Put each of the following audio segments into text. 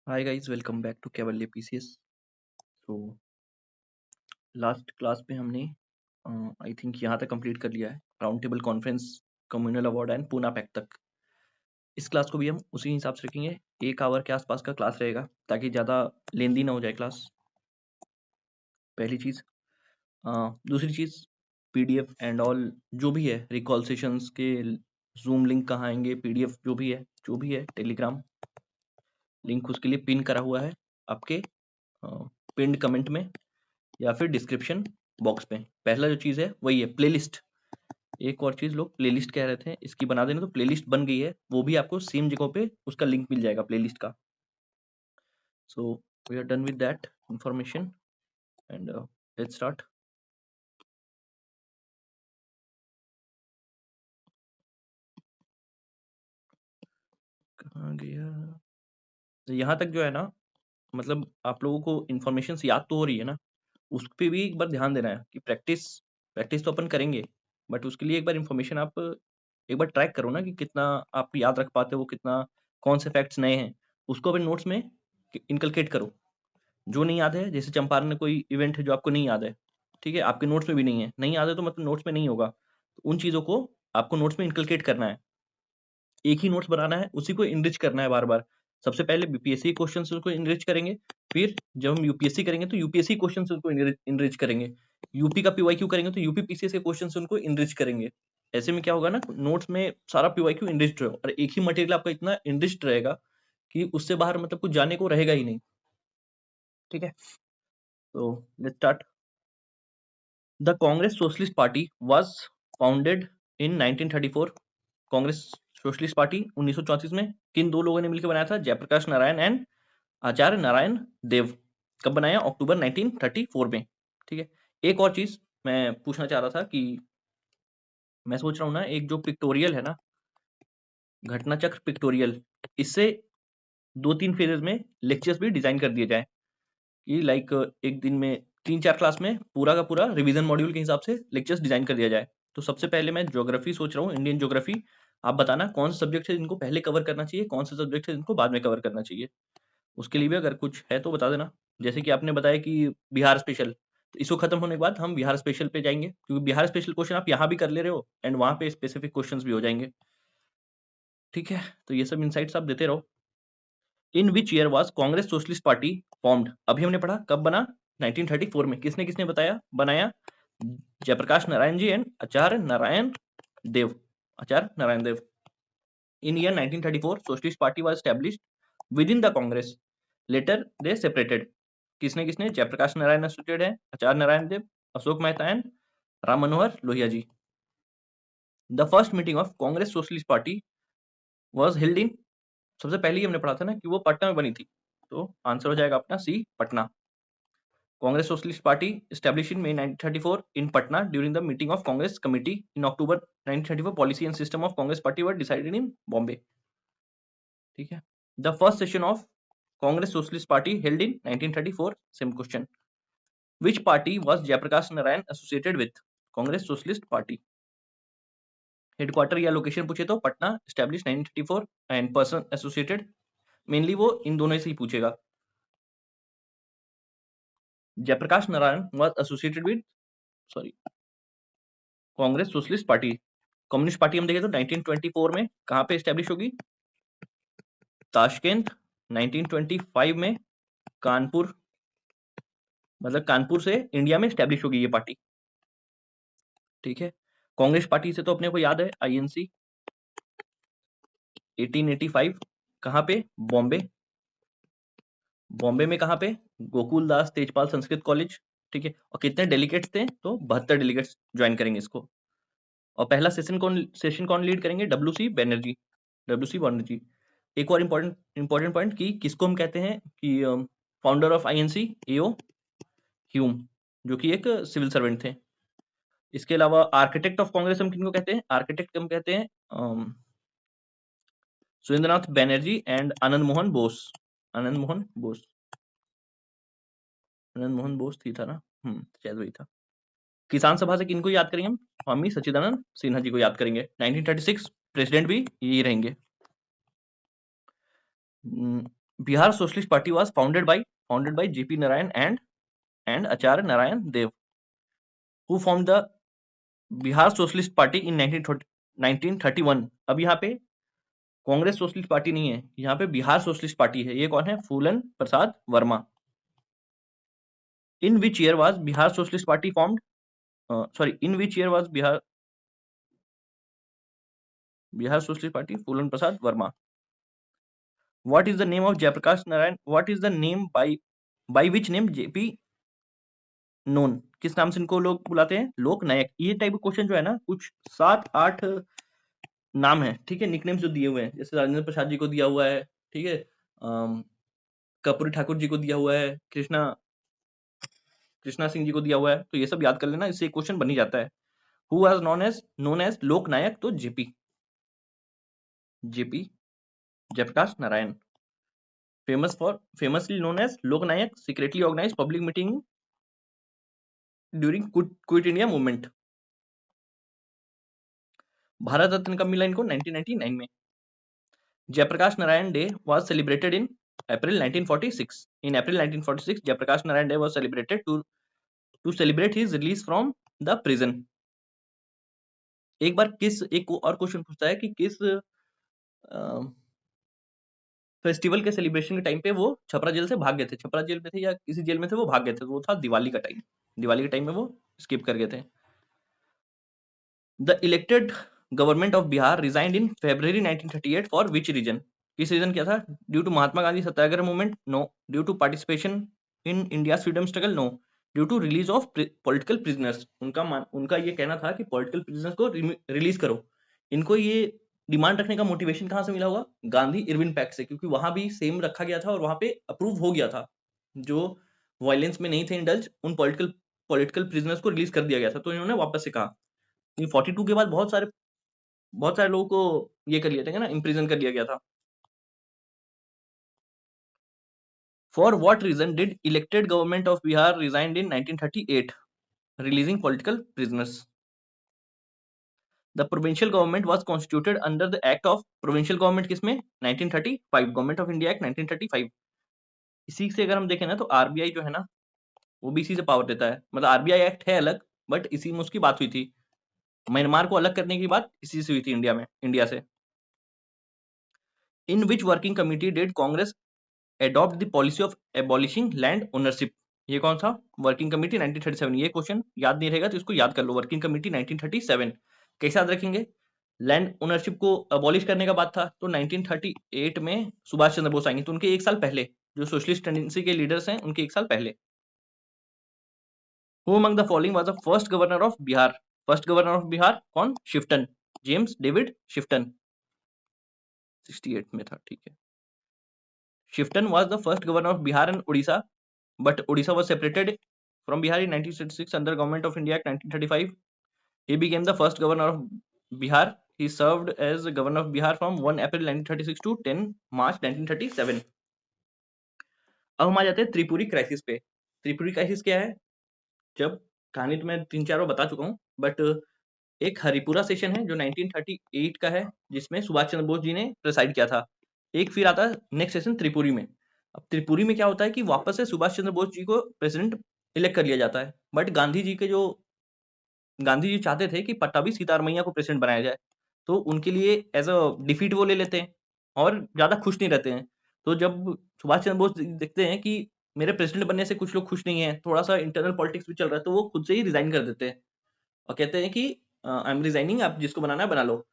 Hi guys, welcome back to Cavalier PCS. So last class में हमने I think यहाँ तक कंप्लीट कर लिया है, round table conference, communal award and Poona pack तक। इस क्लास को भी हम उसी हिसाब से रखेंगे, 1 आवर के आसपास का क्लास रहेगा ताकि ज़्यादा लेंदी ना हो जाए क्लास। पहली चीज़। दूसरी चीज़, पीडीएफ एंड ऑल जो भी है, रिकॉल सेशंस के जूम लिंक कहाँ आएंगे, पीडीएफ जो भी है टेलीग्राम लिंक उसके लिए पिन करा हुआ है आपके पिन्ड कमेंट में या फिर डिस्क्रिप्शन बॉक्स में। पहला जो चीज़ है वही है प्लेलिस्ट। एक और चीज़ लोग प्लेलिस्ट कह रहे थे, इसकी बना देना, तो प्लेलिस्ट बन गई है, वो भी आपको सेम जगह पे उसका लिंक मिल जाएगा प्लेलिस्ट का। So we are done with that information and let's start. कहाँ गया? तो यहाँ तक जो है ना, मतलब आप लोगों को इन्फॉर्मेशन याद तो हो रही है ना, उस पे भी एक बार ध्यान देना है कि प्रैक्टिस प्रैक्टिस तो अपन करेंगे, बट उसके लिए एक बार इन्फॉर्मेशन आप एक बार ट्रैक करो ना कि कितना आप याद रख पाते हो, कितना, कौन से फैक्ट्स नए हैं, उसको अपने नोट्स में इनकलकेट करो। जो नहीं याद है, जैसे चंपारण में कोई इवेंट है जो आपको नहीं याद है, ठीक है, आपके नोट्स में भी नहीं है, नहीं याद है तो मतलब नोट्स में नहीं होगा, तो उन चीज़ों को आपको नोट्स में इनकलकेट करना है। एक ही नोट्स बनाना है, उसी को इनरिच करना है बार-बार। सबसे पहले बीपीएससी क्वेश्चन से उसको इनरिच करेंगे, फिर जब हम यूपीएससी करेंगे तो यूपीएससी क्वेश्चन से उसको इनरिच करेंगे, यूपी का पीवाईक्यू करेंगे तो यूपी पीसीएस के क्वेश्चन से उनको इनरिच करेंगे। ऐसे में क्या होगा ना, नोट्स में सारा पीवाईक्यू इनरिच्ड हो और एक ही मटेरियल आपका इतना इनरिच्ड रहेगा कि उससे बाहर मतलब कुछ जाने को रहेगा ही नहीं। ठीक है, तो let's start. The Congress socialist party was founded in 1934। Congress socialist party 1934 में किन दो लोगों ने मिलकर बनाया था? जयप्रकाश नारायण एंड आचार्य नारायण देव। कब बनाया? अक्टूबर 1934 में। ठीक है, एक और चीज मैं पूछना चाह रहा था कि मैं सोच रहा हूँ ना, एक जो पिक्टोरियल है ना, घटना चक्र पिक्टोरियल, इससे 2-3 फेजेस में लेक्चर्स भी डिजाइन कर दिए जाए कि लाइक एक दिन में 3-4 क्लास में पूरा का पूरा रिवीजन मॉड्यूल के हिसाब से लेक्चर्स डिजाइन कर दिया जाए। तो सबसे पहले मैं ज्योग्राफी सोच रहा हूँ, इंडियन ज्योग्राफी। आप बताना कौन सा सब्जेक्ट है जिनको पहले कवर करना चाहिए, कौन सा सब्जेक्ट है जिनको बाद में कवर करना चाहिए। उसके लिए भी अगर कुछ है तो बता देना। जैसे कि आपने बताया कि बिहार स्पेशल, तो इसको खत्म होने के बाद हम बिहार स्पेशल पे जाएंगे, क्योंकि बिहार स्पेशल क्वेश्चन आप यहाँ भी कर ले रहे हो एंड वहां पे स्पेसिफिक क्वेश्चंस भी हो जाएंगे। ठीक है, तो ये सब इनसाइट्स आप देते रहो। In which year was Congress socialist party formed? अभी हमने पढ़ा कब बना, 1934 में। किसने किसने बताया बनाया? Jayaprakash Narayan ji and Acharya Narayan Dev. Acharya Narayan Dev. In year 1934 socialist party was established with in the Congress, later they separated. किसने किसने? जयप्रकाश नारायण एसोसिएटेड है, Acharya Narayan Dev, Ashok Mehta and Ram Manohar Lohia ji. The first meeting of Congress socialist party was held in, सबसे पहले ही हमने पढ़ा था ना कि वो पटना में बनी थी, तो आंसर हो जाएगा अपना सी, Patna. Congress Socialist Party established in May 1934 in Patna during the meeting of Congress Committee in October 1934. Policy and system of Congress Party were decided in Bombay. ठीक है, the first session of Congress Socialist Party held in 1934. Same question. Which party was Jayaprakash Narayan associated with? Congress Socialist Party. Headquarter या location पूछे तो Patna, established 1934, and person associated, mainly वो इन दोनों से ही पूछेगा। Jayaprakash Narayan was associated with, sorry, Congress socialist party. Communist party हम देखें तो 1924 में कहां पे एस्टेब्लिश होगी? ताशकंद। 1925 में कानपुर, मतलब कानपुर से इंडिया में एस्टेब्लिश होगी ये पार्टी। ठीक है, कांग्रेस पार्टी से तो अपने को याद है आईएनसी 1885, कहां पे? बॉम्बे। बॉम्बे में कहां पे? गोकुल दास तेजपाल संस्कृत कॉलेज। ठीक है, और कितने डेलीगेट्स थे? तो 72 डेलीगेट्स ज्वाइन करेंगे इसको। और पहला सेशन कौन लीड करेंगे? डब्ल्यूसी बनर्जी। डब्ल्यूसी बनर्जी। एक और इंपॉर्टेंट पॉइंट कि किसको हम कहते हैं कि founder of INC, AO Hume, जो कि एक सिविल सर्वेंट थे। इसके अलावा आर्किटेक्ट ऑफ कांग्रेस हम किनको कहते हैं? आर्किटेक्ट हम कहते हैं सुरेंद्रनाथ बैनर्जी एंड आनंद मोहन बोस। आनंद मोहन बोस, आनंद मोहन बोस थी था ना, शायद वही था। किसान सभा से किनको याद करेंगे हम? स्वामी सच्चिदानंद सिन्हा जी को याद करेंगे। 1936 प्रेसिडेंट भी यही रहेंगे। Bihar socialist party was founded by JP Narayan and Acharya Narayan Dev, who form the Bihar socialist party in 1931। अब यहाँ पे कांग्रेस सोशलिस्ट पार्टी नहीं है, यहाँ पे बिहार सोशलिस्ट पार्टी है। ये कौन है? Phulan Prasad Verma. In which year was Bihar socialist party formed? Sorry, in which year was Bihar socialist party? Phulan Prasad Verma. What is the name of Jayaprakash Narayan? What is the name by which name JP known? किस नाम से इनको लोग बुलाते हैं? लोक नायक। ये टाइप का क्वेश्चन जो है ना, कुछ 7-8 नाम है, ठीक है, निकनेम्स जो दिए हुए हैं, जैसे राजेंद्र प्रसाद जी को दिया हुआ है, ठीक है, कर्पूरी ठाकुर जी को दिया हुआ है, कृष्णा सिंह जी को दिया हुआ है, तो ये सब याद कर लेना, इससे क्वेश्चन बन ही जाता है। Who was known as Lok Nayak? तो JP Jayaprakash Narayan. Famously known as Lok Nayak, secretly organise public meeting during quit India movement. Bharat Ratna कब मिला इनको? 1999 में। Jayaprakash Narayan day was celebrated in April 1946. In April 1946, Jayaprakash Narayan Day was celebrated to celebrate his release from the prison. एक और question पूछता है कि किस फेस्टिवल के सेलिब्रेशन के टाइम पे वो छपरा जेल से भाग गए थे? छपरा जेल में थे या किसी जेल में थे, वो भाग गए थे, तो वो था दिवाली का टाइम। दिवाली के टाइम में वो स्किप कर गए थे। The elected government of Bihar resigned in February 1938 for which reason? किस रीजन क्या था? Due to Mahatma Gandhi satyagraha movement? No. Due to participation in India freedom struggle? No. Due to release of political prisoners? उनका ये कहना था कि पॉलिटिकल प्रिजनर्स को release करो। इनको ये डिमांड रखने का मोटिवेशन कहाँ से मिला होगा? गांधी इरविन पैक्ट से, क्योंकि वहां भी सेम रखा गया था और वहां पे अप्रूव हो गया था। जो वायलेंस में नहीं थे इंडल्ज, उन पॉलिटिकल प्रिजनर्स को रिलीज कर दिया गया था, तो इन्होंने वापस से कहा। 42 के बाद बहुत सारे लोगों को ये कर लिया था ना, इम्प्रिजन कर लिया गया था। For what reason did elected government of Bihar resigned in 1938, releasing political prisoners? The provincial government was constituted under the act of provincial government, किसमें? 1935, गवर्नमेंट ऑफ इंडिया एक्ट 1935। इसी से अगर हम देखें ना, तो आरबीआई जो है ना, वो भी इसी से पावर देता है। मतलब आरबीआई एक्ट है अलग, बट इसी में उसकी बात हुई थी। म्यांमार को अलग करने की बात इसी से हुई थी, इंडिया से। In which working committee did Congress adopt the policy of abolishing land ownership? ये कौन सा? Working committee 1937। ये क्वेश्चन याद नहीं रहेगा तो इसको याद कर लो, वर्किंग कमेटी 1937। कैसे याद रखेंगे? लैंड ओनरशिप को अबॉलिश करने का बात था, तो 1938 में सुभाष चंद्र बोस आएंगे, तो उनके एक साल पहले, जो सोशलिस्ट टेंडेंसी के लीडर्स हैं, उनके एक साल पहले। Who among the following was the first governor of Bihar? First governor of Bihar कौन? शिफ्टन, जेम्स डेविड शिफ्टन। 68 में था, ठीक है। शिफ्टन was the first governor of Bihar and Odisha, but Odisha was separated from Bihar in 1966 under Government of India Act 1935. He became the first governor of Bihar. He served as governor of Bihar from 1 April 1936 to 10 March 1937. अब हम आ जाते हैं Tripuri crisis पे। Tripuri crisis क्या है? जब, कहानी तो मैं 3-4 बार बता चुका हूँ, बट एक हरिपुरा सेशन है जो 1938 का है, जिसमें सुभाष चंद्र बोस जी ने प्रेसाइड किया था। एक फिर आता है नेक्स्ट सेशन त्रिपुरी में। अब त्रिपुरी में क्या होता है कि वापस से सुभाष चंद्र बोस जी को प्रेसिडेंट इलेक्ट कर लिया जाता है, बट गांधी जी चाहते थे कि पट्टाभी सीतारमैया को प्रेसिडेंट बनाया जाए, तो उनके लिए एज अ डिफीट वो ले लेते हैं और ज्यादा खुश नहीं रहते हैं। तो जब सुभाष चंद्र बोस देखते हैं कि मेरे प्रेसिडेंट बनने से कुछ लोग खुश नहीं है, थोड़ा सा इंटरनल पॉलिटिक्स भी चल रहा है, तो वो खुद से ही रिजाइन कर देते हैं और कहते हैं कि आई एम रिजाइनिंग, आप जिसको बनाना है बना लो।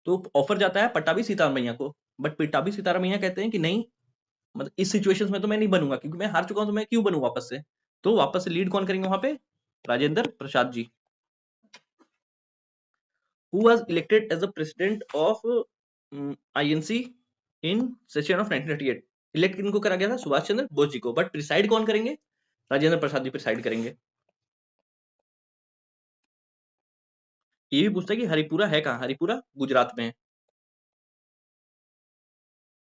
तो ऑफर जाता है पट्टाभी सीतारमैया को, बट पट्टाभी सीतारमैया कहते हैं कि नहीं, मतलब इस सिचुएशंस में तो मैं नहीं बनूंगा, क्योंकि मैं हार चुका हूं, तो मैं क्यों बनूं वापस से। तो वापस से लीड कौन करेंगे वहां पे? Rajendra Prasad ji. Who was elected as the president of INC in session of 1938? Elect किनको करा गया था? सुभाष चंद्र बोस जी को, बट प्रिसाइड कौन करेंगे? राजेंद्र प्रसाद जी प्रिसाइड करेंगे। ये भी पूछता है कि हरिपुरा है कहाँ? हरिपुरा गुजरात में है।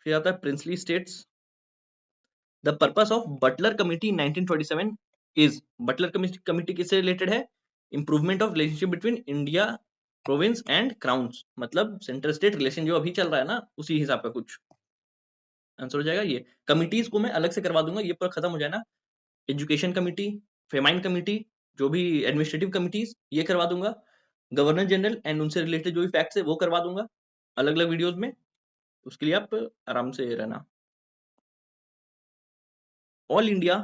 फिर आता है princely states. The purpose of Butler committee 1927 is, Butler committee किससे रिलेटेड है? Improvement of relationship between India province and crowns, मतलब सेंट्रल स्टेट रिलेशन जो अभी चल रहा है ना, उसी हिसाब का कुछ। आंसर हो जाएगा ये। कमिटीज को मैं अलग से करवा दूंगा, ये पूरा खत्म हो जाए ना, एजुकेशन कमिटी, फेमाइन कमिटी, जो भी एडमिनिस्ट्रेटिव कमिटीज ये करवा दूंगा, गवर्नर जनरल एंड उनसे रिलेटेड जो भी फैक्ट्स है वो करवा दूंगा अलग अलग वीडियोज में, उसके लिए आप आराम से रहना। All India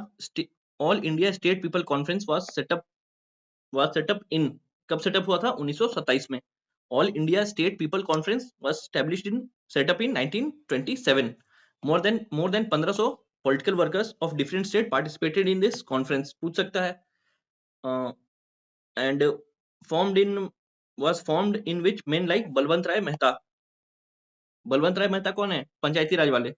all India state people conference was set up in, कब सेटअप हुआ था? 1927 में। All India state people conference was established in set up in 1927। more than 1500 political workers of different state participated in this conference, पूछ सकता है। and formed in which men like Balwant राय मेहता कौन है? पंचायती राज वाले।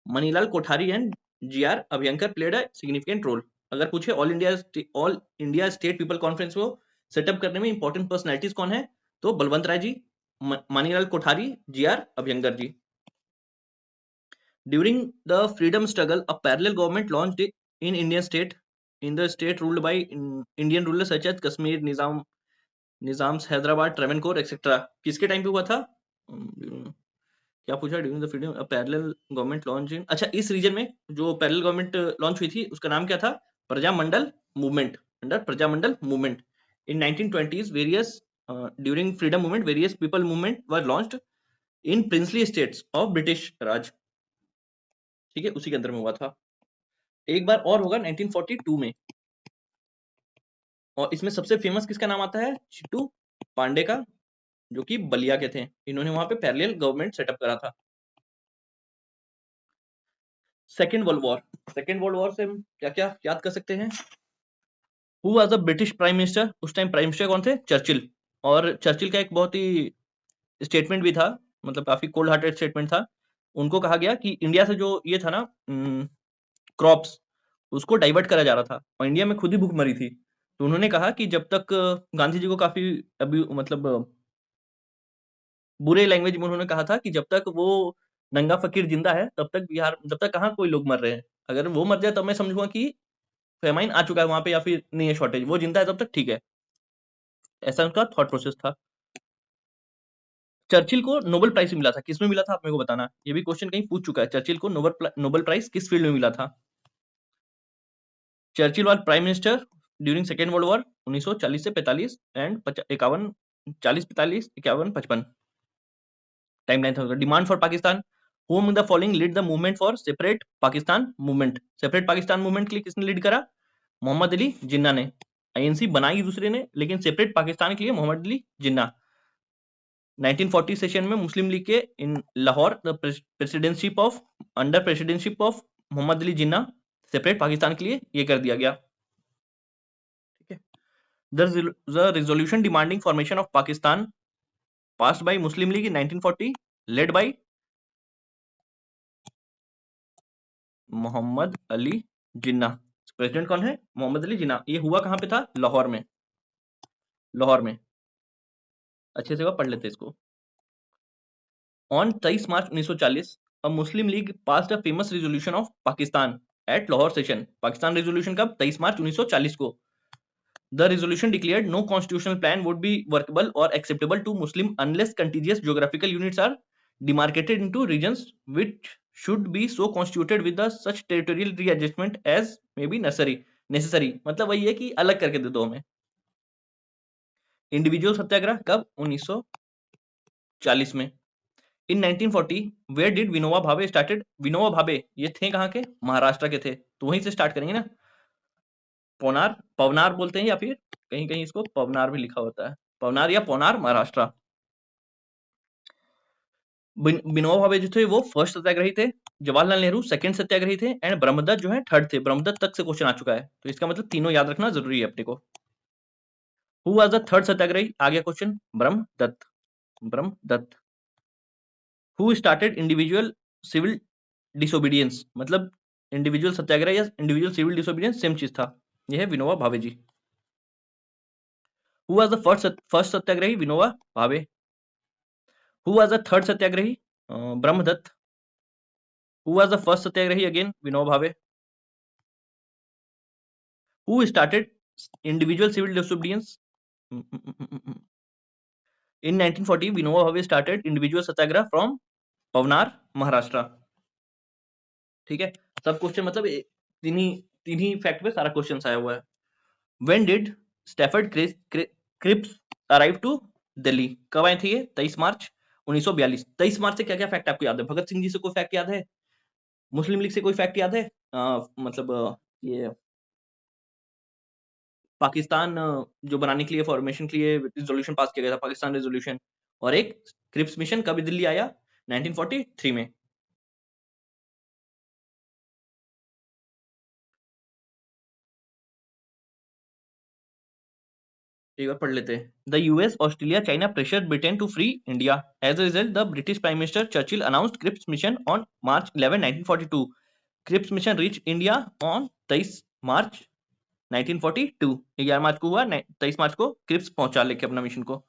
Manilal Kothari and G R Abhyankar played a significant role. अगर पूछे all India state people conference को setup करने में इंपॉर्टेंट पर्सनैलिटीज कौन है, तो Balwant Rai ji, Manilal Kothari, G R Abhyankar ji. During the freedom struggle a parallel government launched in in the state ruled by Indian rulers such as Kashmir, Nizams, Hyderabad, Travancore etcetera. किसके time पे हुआ था? क्या पूछा? During the freedom parallel government launch in, अच्छा इस रीजन में जो पैरेलल गवर्नमेंट लॉन्च हुई थी उसका नाम क्या था? Prajamandal movement, under Prajamandal movement. In 1920s various during freedom movement various people movement were launched in princely states of British Raj, ठीक है, उसी के अंदर में हुआ था। एक बार और होगा 1942 में, और इसमें सबसे फेमस किसका नाम आता है? चिट्टू पांडे का, जो कि बलिया के थे। इन्होंने वहां पे पैरेलल गवर्नमेंट सेटअप करा था। सेकेंड वर्ल्ड वॉर से हम क्या क्या याद कर सकते हैं? Who was the British prime minister? उस टाइम प्राइम मिनिस्टर कौन थे? चर्चिल। और चर्चिल का एक बहुत ही स्टेटमेंट भी था, मतलब काफी कोल्ड हार्टेड स्टेटमेंट था। उनको कहा गया कि इंडिया से जो ये था ना क्रॉप्स, उसको डाइवर्ट करा जा रहा था और इंडिया में खुद ही भूख मरी थी। तो उन्होंने कहा कि जब तक गांधी जी को काफी अभी मतलब बुरे लैंग्वेज में उन्होंने कहा था कि जब तक वो नंगा फकीर जिंदा है तब तक बिहार, जब तक कहाँ कोई लोग मर रहे हैं, अगर वो मर जाए तब मैं समझूंगा कि फेमाइन आ चुका है वहां पे या फिर नहीं है शॉर्टेज, वो जिंदा है तब तक ठीक है। ऐसा उनका थॉट प्रोसेस था। चर्चिल को नोबेल प्राइज मिला था, किसमें मिला था आप मेरे को बताना, ये भी क्वेश्चन कहीं पूछ चुका है। चर्चिल को नोबेल प्राइज किस फील्ड में मिला था? Churchill was prime minister during second world war 1940 से 45 एंड 51, 40, 45, 51, 55। टाइमलाइन था। Demand for Pakistan, whom the following lead the movement for separate Pakistan movement? Separate Pakistan movement के लिए किसने लीड करा? मोहम्मद अली जिन्ना ने। आईएनसी बनाई दूसरे ने, लेकिन सेपरेट पाकिस्तान के लिए मोहम्मद अली जिन्ना। 1940 सेशन में मुस्लिम लीग के in Lahore presidentship of under presidentship of Mohammad Ali Jinnah separate Pakistan के लिए ये कर दिया गया, ठीक है। The resolution demanding formation of Pakistan passed by Muslim League in 1940 led by Mohammad Ali Jinnah. President कौन है? मोहम्मद अली जिन्ना। ये हुआ कहां पे था? लाहौर में। लाहौर में अच्छे से पढ़ लेते इसको। On 23 March 1940 a Muslim League passed a famous resolution of Pakistan at Lahore session। Pakistan resolution कब? 23 मार्च 1940 को। The resolution declared no constitutional plan would be workable or acceptable to Muslim unless contiguous geographical units are demarcated into regions which should be so constituted with the such territorial readjustment as may be necessary। मतलब वही है कि अलग करके दे दो हमें। Individual सत्याग्रह कब? 1940 में। इन 1940 where did Vinoba Bhave started? Vinoba Bhave ये थे कहाँ के? महाराष्ट्र के थे, तो वहीं से स्टार्ट करेंगे ना। पवनार, पवनार बोलते हैं या फिर कहीं कहीं इसको पवनार भी लिखा होता है, पवनार या पवनार, महाराष्ट्र। विनोबा भावे जो थे वो फर्स्ट सत्याग्रही थे, जवाहरलाल नेहरू सेकंड सत्याग्रही थे एंड ब्रह्मदत्त जो है थर्ड थे। ब्रह्मदत्त तक से क्वेश्चन आ चुका है, तो इसका मतलब तीनों याद रखना जरूरी है अपने को। Who was the third satyagrahi? आ गया question, Brahmadatt. Brahmadatt. Who started individual civil disobedience? मतलब इंडिविजुअल सत्याग्रह या इंडिविजुअल सिविल डिसोबीडियंस सेम चीज था। यह है Vinoba Bhave ji. Who was the first satyagrahi? Vinoba Bhave. Who was the third satyagrahi? Brahmadatt. Who was the first satyagrahi? Again Vinoba Bhave. Who started individual civil disobedience? In 1940 Vinoba Bhave started individual Satyagraha from Paunar, Maharashtra. ठीक है, सब question मतलब तीन ही फैक्ट पे सारा क्वेश्चन आया हुआ है। When did Stafford Cripps arrive to Delhi, कब आए थे ये? 23 मार्च 1942। 23 मार्च से क्या क्या फैक्ट आपको याद है? भगत सिंह जी से कोई फैक्ट याद है? मुस्लिम लीग से कोई फैक्ट याद है? मतलब ये पाकिस्तान जो बनाने के लिए, फॉर्मेशन के लिए रिजोल्यूशन पास किया गया था, पाकिस्तान रिजोल्यूशन। और एक क्रिप्स मिशन कब दिल्ली आया? 1943 में। एक बार पढ़ लेते हैं। The US, Australia, China pressure Britain to free India. As a result the British prime minister Churchill announced Cripps mission on March 11, 1942। Cripps mission reach India on 23 March 1942। 11 मार्च को हुआ, 23 मार्च को क्रिप्स पहुंचा लेके अपना मिशन को।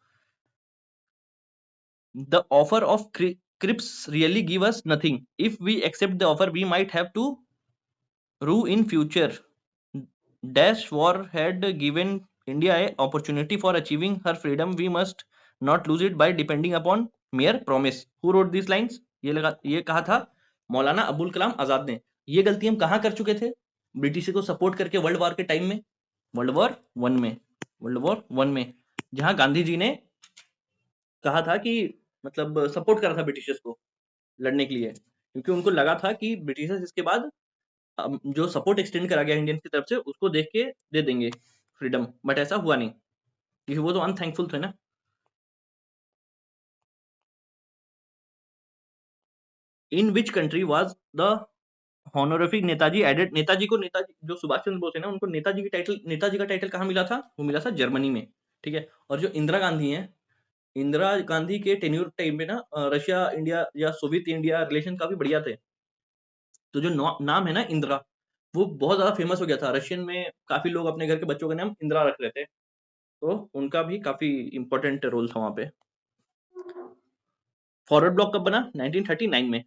The offer of Crips really give us nothing. If we accept the offer, we might have to rue in future. Dash war had given India a opportunity for achieving her freedom. We must not lose it by depending upon mere promise. Who wrote these lines? ये कहा था मौलाना अबुल कलाम आजाद ने। ये गलती हम कहाँ कर चुके थे? ब्रिटिश को सपोर्ट करके वर्ल्ड वॉर के टाइम में, वर्ल्ड वॉर वन में, वर्ल्ड वॉर वन में, जहां गांधी जी ने कहा था कि मतलब सपोर्ट करा था ब्रिटिशर्स को लड़ने के लिए, क्योंकि उनको लगा था कि ब्रिटिशर्स इसके बाद जो सपोर्ट एक्सटेंड करा गया इंडियंस की तरफ से उसको देख के दे देंगे फ्रीडम, बट ऐसा हुआ नहीं क्योंकि वो तो अनथैंकफुल थे ना। In which country was the honorific Netaji added? Netaji को, नेताजी जो सुभाष चंद्र बोस है ना, उनको नेताजी की टाइटल, नेताजी का टाइटल कहाँ मिला था? वो मिला था जर्मनी में। ठीक है, और जो इंदिरा गांधी है, इंदिरा गांधी के टेन्यूर टाइम पे ना रशिया इंडिया या सोवियत इंडिया रिलेशन काफी बढ़िया थे। तो जो नाम है ना इंदिरा, वो बहुत ज्यादा फेमस हो गया था रशियन में। काफी लोग अपने घर के बच्चों का नाम इंदिरा रख रहे थे, तो उनका भी काफी इंपॉर्टेंट रोल था वहां पे। फॉरवर्ड ब्लॉक कब बना? 1939 में।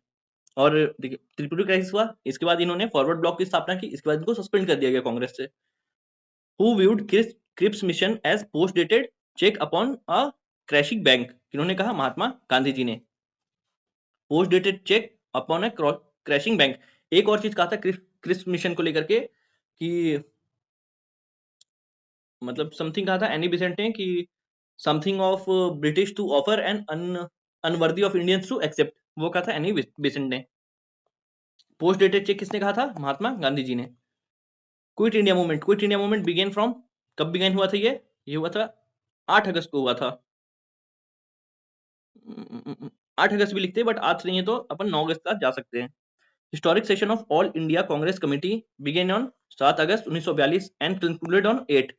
और देखिए त्रिपुरी क्राइसिस हुआ, इसके बाद इन्होंने फॉरवर्ड ब्लॉक की स्थापना की, इसके बाद इनको सस्पेंड कर दिया गया कांग्रेस से। Who viewed Cripps mission as post dated cheque upon a crashing bank? इन्होंने कहा, महात्मा गांधी जी ने। Post dated cheque upon a crashing bank. एक और चीज कहा था क्रिप्स मिशन को लेकर के कि मतलब समथिंग कहा था एनी बेसेंट ने कि something of British to offer and unworthy of Indians to accept. वो कहा था एनी बेसेंट ने। पोस्ट डेटेड चेक किसने कहा था? महात्मा गांधी जी ने। Quit India movement, quit India movement began from, कब बिगेन हुआ था? ये हुआ था 8 अगस्त को हुआ था। 8 अगस्त भी लिखते हैं बट आज से नहीं है, तो अपन 9 अगस्त तक जा सकते हैं। Historic session of all India Congress committee began on 7 August 1942 and concluded on 8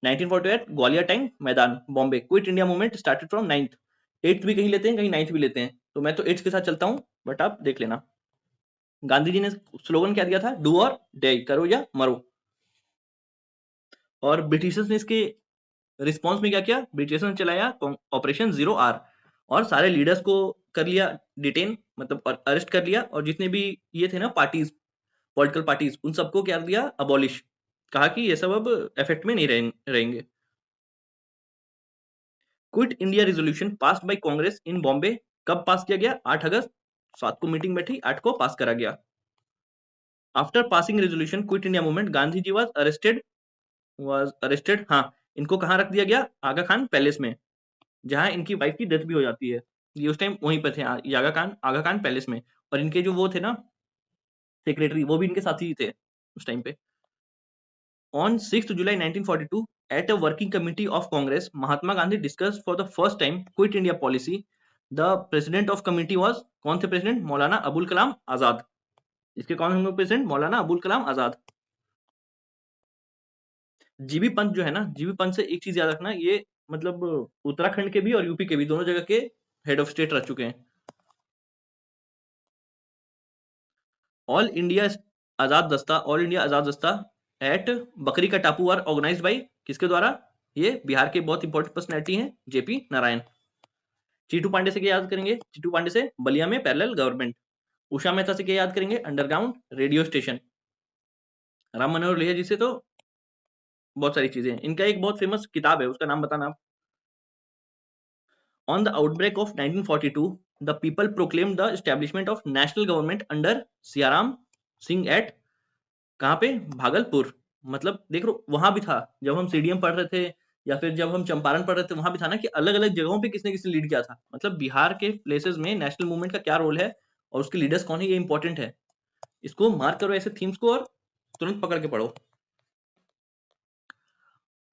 1948 Gwalior time Maidan Bombay. Quit India movement started from 9th। 8th भी कहीं लेते हैं, कहीं 9th भी लेते हैं, तो मैं तो 8th के साथ चलता हूँ, बट आप देख लेना। गांधी जी ने स्लोगन क्या दिया था? डू और डे, करो या मरो। और ब्रिटिशर्स ने इसके रिस्पॉन्स में क्या किया? ब्रिटिशर्स ने चलाया ऑपरेशन 0R और सारे लीडर्स को कर लिया डिटेन, मतलब अरेस्ट कर लिया, और जितने भी ये थे ना पार्टीज, पॉलिटिकल पार्टीज, उन सबको क्या दिया? अबॉलिश। कहा कि ये सब अब इफेक्ट में नहीं रहेंगे। Quit India resolution passed by Congress in Bombay, कब पास किया गया? 8 अगस्त। 7 को मीटिंग बैठी, 8 को पास करा गया। After passing resolution quit India movement, Gandhi ji was arrested. हाँ, इनको कहाँ रख दिया गया? आगा खान पैलेस में, जहां इनकी वाइफ की डेथ भी हो जाती है। ये उस टाइम वहीं पे थे, आगा खान पैलेस में। और इनके जो वो थे ना सेक्रेटरी, वो भी इनके साथ ही थे उस टाइम पे। On 6th July 1942, at a working committee of Congress, Mahatma Gandhi discussed for the first time Quit India policy. The president of committee was, कौन थे प्रेसिडेंट? मौलाना अबुल कलाम आजाद। इसके कौन होंगे प्रेसिडेंट? मौलाना अबुल कलाम आजाद। जीबी पंत जो है ना, जीबी पंत से एक चीज याद रखना, ये मतलब उत्तराखंड के भी और यूपी के भी दोनों जगह के हेड ऑफ स्टेट रह चुके हैं। ऑल इंडिया आजाद दस्ता एट बकरी का टापू आर ऑर्गेनाइज्ड बाय, किसके द्वारा? ये बिहार के बहुत इंपॉर्टेंट पर्सनैलिटी हैं, जेपी नारायण। चीटू पांडे से क्या याद करेंगे? चीटू पांडे से बलिया में पैरेलल गवर्नमेंट। उषा मेहता से क्या याद करेंगे? Underground radio station. Ram Manohar Lohia ji से तो बहुत सारी चीजें हैं। इनका एक बहुत फेमस किताब है, उसका नाम बताना आप। On the outbreak of 1942 the people proclaim the establishment of national government under Siyaram Singh at कहाँ पे? भागलपुर। मतलब देख लो वहां भी था, जब हम सीडीएम पढ़ रहे थे या फिर जब हम चंपारण पढ़ रहे थे, वहां भी था ना कि अलग अलग जगहों पे किसने किसने लीड किया था। मतलब बिहार के प्लेसेस में नेशनल मूवमेंट का क्या रोल है और उसके लीडर्स कौन है, ये इंपॉर्टेंट है। इसको मार्क करो ऐसे थीम्स को और तुरंत पकड़ के पढ़ो।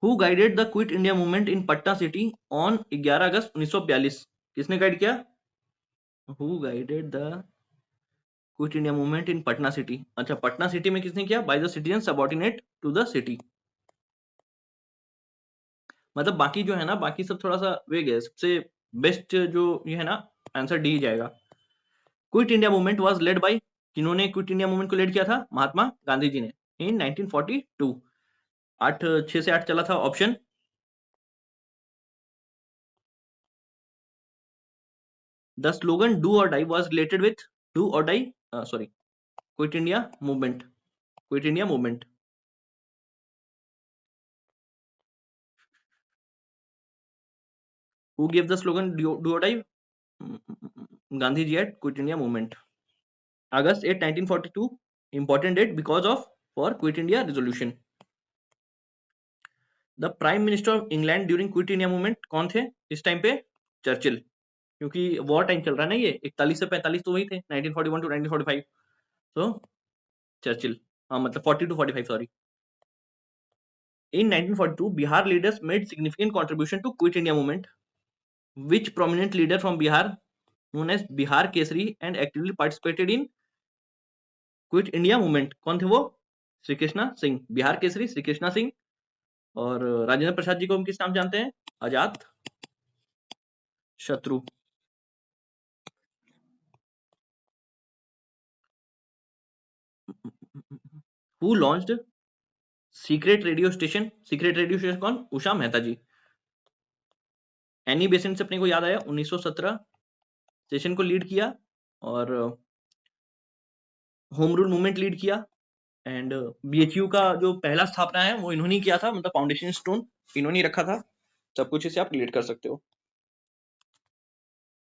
Who guided the quit India movement in Patna city on 11 August 1942? किसने गाइड किया? Who guided the quit India movement in Patna city. अच्छा, पटना सिटी में किसने किया? By the citizen subordinate to the city. मतलब बाकी जो है ना, बाकी सब थोड़ा सा वेग है। सबसे बेस्ट जो ये है ना, आंसर डी जाएगा। Quit India movement was led by, किन्होंने क्विट इंडिया मूवमेंट को लीड किया था? महात्मा गांधी जी ने, इन 1942। 8 6 से 8 चला था option. The slogan do or die was related with do or die, sorry, quit India movement. Quit India movement. Who give the slogan do or die? Gandhi ji at quit India movement. August 8 1942 important date because of for quit India resolution. The prime minister of England during quit India movement कौन थे इस time पे? Churchill. क्योंकि war time चल रहा है ना, ये 41 से 45 तो वही थे, 1941 टू 1945। तो चर्चिल। हाँ मतलब 40 to 45, sorry. In 1942 Bihar leaders made significant contribution to quit India movement. Which prominent leader from Bihar known as Bihar Kesari and actively participated in quit India movement? कौन थे वो? श्री कृष्णा सिंह, बिहार केसरी श्री कृष्णा सिंह। और राजेंद्र प्रसाद जी को हम किस नाम जानते हैं? अजात शत्रु। Who launched secret radio station? Secret radio station कौन? उषा मेहता जी। एनी बेसेंट से अपने को याद आया 1917 सेशन को लीड किया और होम रूल मूवमेंट लीड किया। एंड बीएचयू का जो पहला स्थापना है वो इन्होंने किया था, मतलब फाउंडेशन स्टोन इन्होंने ही रखा था। सब कुछ इसे आप रिलेट कर सकते हो।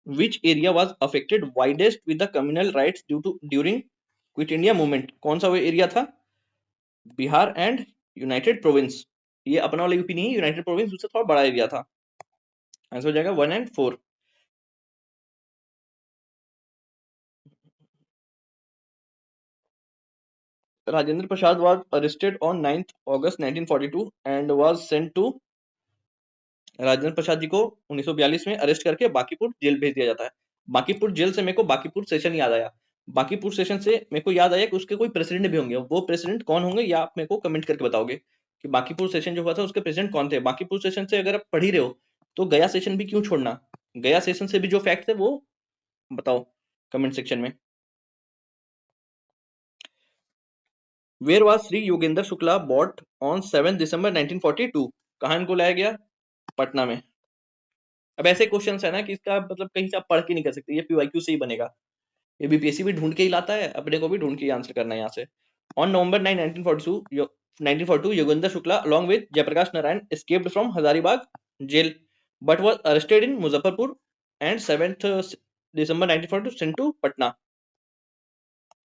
Which area was affected widest with the communal riots due to during quit India movement? कौन सा वो एरिया था? Bihar and United Province. ये अपना वाला यूपी नहीं, यूनाइटेड प्रोविंस उससे थोड़ा बड़ा एरिया था। आंसर हो जाएगा 1 and 4। Rajendra Prasad was arrested on 9th August 1942 and was sent to, Rajendra Prasad ji को 1942 में अरेस्ट करके बांकीपुर जेल भेज दिया जाता है। बांकीपुर जेल से मेरे को बांकीपुर सेशन याद आया। बांकीपुर सेशन से मेरे को याद आया कि उसके कोई प्रेसिडेंट भी होंगे। वो प्रेसिडेंट कौन होंगे या आप मेरे को कमेंट करके बताओगे कि बांकीपुर सेशन जो हुआ था उसके प्रेसिडेंट कौन थे। बांकीपुर सेशन से अगर आप पढ़ ही रहे हो तो गया सेशन भी क्यों छोड़ना? गया सेशन से भी जो फैक्ट है वो बताओ कमेंट सेक्शन में। Where was Shri Yogendra Shukla bought on 7 December 1942? कहाँ इनको लाया गया? पटना में। अब ऐसे क्वेश्चन है ना कि इसका मतलब कहीं से आप पढ़ के नहीं कर सकते, ये पीवाईक्यू से ही बनेगा। ये बीपीएससी भी ढूंढ के ही लाता है, अपने को भी ढूंढ के ही आंसर करना है यहाँ से। On November 9 1942 Yogendra Shukla along with Jayaprakash Narayan escaped from Hazaribagh jail but was arrested in Muzaffarpur and 7th December 1942 sent to Patna.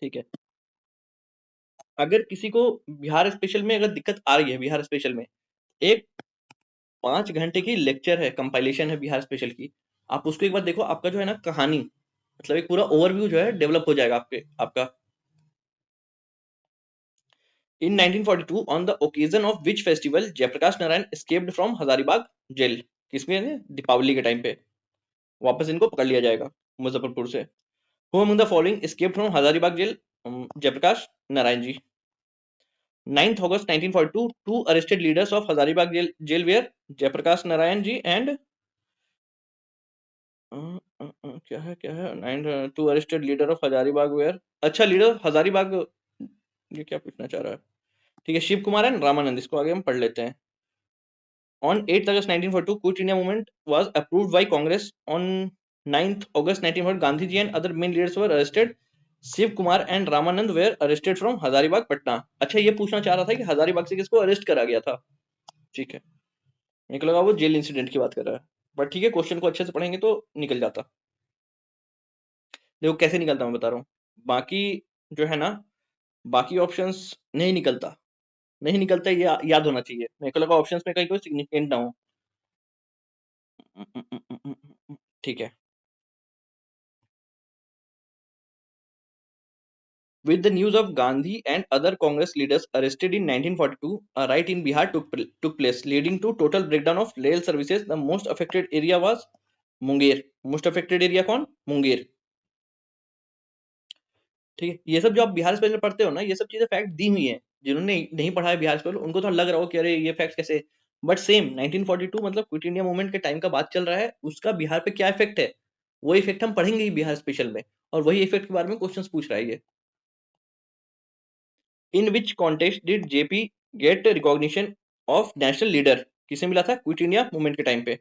ठीक है। अगर किसी को बिहार स्पेशल में अगर दिक्कत आ रही है, बिहार स्पेशल में एक 5 घंटे की लेक्चर है, कंपाइलेशन है बिहार स्पेशल की, आप उसको एक बार देखो। आपका जो है ना कहानी, मतलब एक पूरा ओवरव्यू जो है डेवलप हो जाएगा आपका। In 1942 on the occasion of which festival Jayaprakash Narayan escaped from Hazaribagh jail? किसमें? दीपावली के टाइम पे वापस इनको पकड़ लिया जाएगा मुजफ्फरपुर से। Who among the following escaped from Hazaribagh jail? Jayaprakash Narayan ji. 9th August 1942 two arrested leaders of Hazaribagh jail were Jayaprakash Narayan ji and क्या है 2 arrested leader of Hazaribagh were, अच्छा लीडर हजारीबाग, ये क्या पूछना चाह रहा है? ठीक है, शिव कुमार एंड रामानंद, इसको आगे हम पढ़ लेते हैं। On 8th August 1942, Quit India movement was approved by Congress. On 9th August 1942, Gandhi ji and other main leaders were arrested. Shiv Kumar and Ramanand where arrested from Hazaribagh Patna. अच्छा, ये पूछना चाह रहा था कि हजारीबाग से किसको अरेस्ट करा गया था। ठीक है, एक लगा वो जेल इंसिडेंट की बात कर रहा है, बट ठीक है, क्वेश्चन को अच्छे से पढ़ेंगे तो निकल जाता। देखो कैसे निकलता मैं बता रहा हूँ। बाकी जो है ना बाकी ऑप्शंस नहीं निकलता, नहीं निकलता, ये याद होना चाहिए। मेरे को लगा ऑप्शंस में कहीं कोई सिग्निफिकेंट ना हो। ठीक है। With the news of Gandhi and other Congress leaders arrested in 1942, a riot in Bihar took place, leading to total breakdown of rail services. The most affected area was Munger. Most affected area कौन? मुंगेर। ठीक है, ये सब जो आप Bihar special पढ़ते हो ना, ये सब चीजें फैक्ट दी हुई हैं। जिन्होंने नहीं पढ़ा है बिहार स्पेशल, उनको तो लग रहा हो कि अरे ये फैक्ट कैसे, बट सेम 1942 मतलब क्विट इंडिया मूवमेंट के टाइम का बात चल रहा है, उसका बिहार पे क्या इफेक्ट है, वो इफेक्ट हम पढ़ेंगे ही बिहार स्पेशल में, और वही इफेक्ट के बारे में क्वेश्चंस पूछ रहा है ये। In which contest did JP get recognition of national leader? किसे मिला था क्विट इंडिया मूवमेंट के टाइम पे?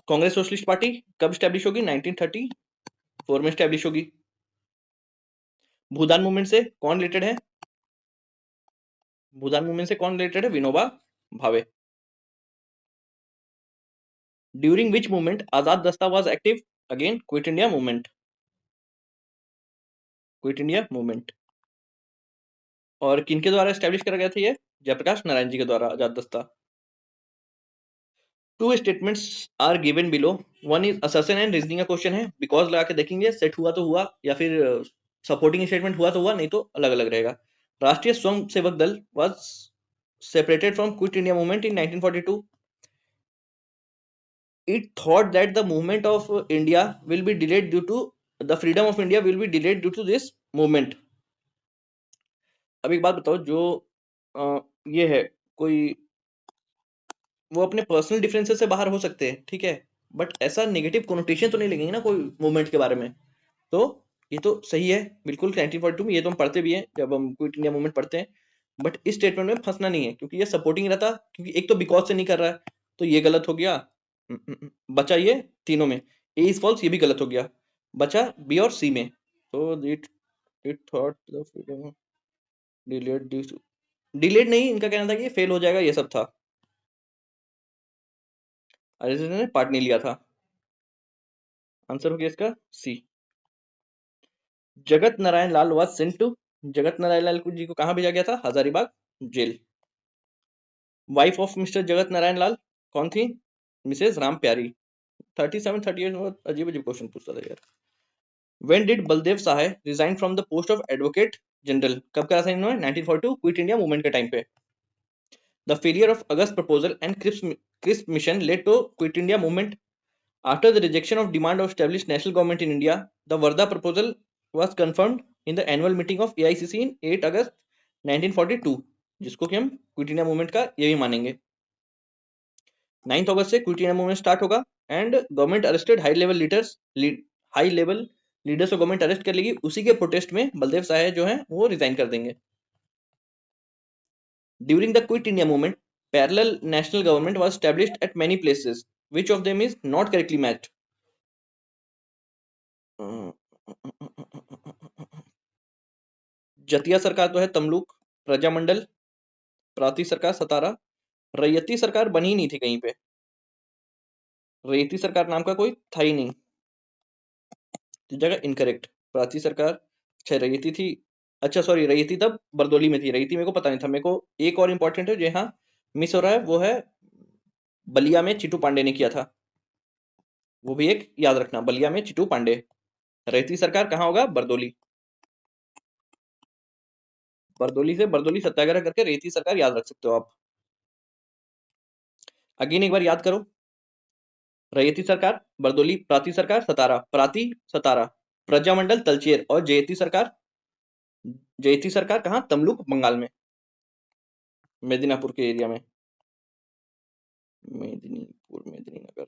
कांग्रेस सोशलिस्ट पार्टी कब स्टैब्लिश होगी? 1934 में स्टैब्लिश होगी। भूदान मूवमेंट से कौन रिलेटेड है? भूदान मूवमेंट से कौन रिलेटेड है? विनोबा भावे। ड्यूरिंग विच मूवमेंट आजाद दस्ता was active? Again quit India movement, quit India movement. और किनके द्वारा स्टैब्लिश करा गया था ये? जयप्रकाश नारायण जी के द्वारा Azad Dasta. Two statements are given below, one is assertion and reasoning का क्वेश्चन है, बिकॉज लगा के देखेंगे, सेट हुआ तो हुआ, या फिर सपोर्टिंग स्टेटमेंट हुआ तो हुआ, नहीं तो अलग अलग रहेगा। राष्ट्रीय स्वयं सेवक दल was separated from quit India movement in 1942। It thought that the movement of India will be delayed due to the freedom of India will be delayed due to this movement। अब एक बात बताओ, जो ये है कोई, वो अपने पर्सनल डिफरेंसेस से बाहर हो सकते हैं, ठीक है, बट ऐसा नेगेटिव कोनोटेशन तो नहीं लगेंगे ना कोई मूवमेंट के बारे में। तो ये तो सही है बिल्कुल 1942 में, ये तो हम पढ़ते भी हैं जब हम क्विट इंडिया मूवमेंट पढ़ते हैं, बट इस स्टेटमेंट में फंसना नहीं है, क्योंकि ये सपोर्टिंग रहता, क्योंकि एक तो बिकॉज से नहीं कर रहा है, तो ये गलत हो गया। बचा ये तीनों में, ए इज फॉल्स, ये भी गलत हो गया, बचा बी और सी में। तो it it thought the freedom delayed due to, delayed नहीं, इनका कहना था कि फेल हो जाएगा, ये सब था, अरिजित ने पार्ट नहीं लिया था। आंसर हो गया इसका C. Jagat Narayan Lal was sent to, Jagat Narayan Lal ji को कहां भेजा गया था? Hazaribagh jail. Wife of mister Jagat Narayan लाल कौन थी? मिसेस राम प्यारी। 37 38 में अजीब अजीब क्वेश्चन पूछता था यार। When did Baldev Sahay resign from the post of advocate general? कब करा था इन्होंने? 1942 क्विट इंडिया मूवमेंट के टाइम पे। The failure of August proposal and Cripps mission led to quit India movement. After the rejection of demand of established national government in India, the Varda proposal was confirmed in the annual meeting of AICC in 8 अगस्त 1942, जिसको कि हम quit India movement का ये भी मानेंगे। 9 अगस्त से quit India movement start होगा, and government arrested high level leaders को गवर्नमेंट अरेस्ट कर लेगी, उसी के प्रोटेस्ट में बलदेव सहाय जो है वो रिजाइन कर देंगे। During the quit India movement parallel national government was established at many places, which of them is not correctly matched? जतिया सरकार तो है तमलुक, प्रजामंडल, प्रांतीय सरकार सतारा, रैयती सरकार बनी ही नहीं थी कहीं पे, रैयती सरकार नाम का कोई था ही नहीं, तो जगह इनकरेक्ट। प्रांतीय सरकार, अच्छा रैयती थी, अच्छा सॉरी रैयती तब बरदोली में थी, रैयती मेरे को पता नहीं था। मेरे को एक और इंपॉर्टेंट है जो यहाँ मिस हो रहा है, वो है बलिया में चिट्टू पांडे ने किया था, वो भी एक याद रखना, बलिया में चिट्टू पांडे। रैयती सरकार कहाँ होगा? बरदोली, बरदोली से बरदोली सत्याग्रह करके रैयती सरकार याद रख सकते हो आप। अगेन एक बार याद करो, रैयती सरकार बरदोली, प्रांतीय सरकार सतारा, प्रांतीय सतारा, प्रजामंडल तलचेर, और जयती सरकार, जयती सरकार कहाँ? तमलुक बंगाल में, मेदिनीपुर के एरिया में, मेदिनीपुर मेदिनीनगर।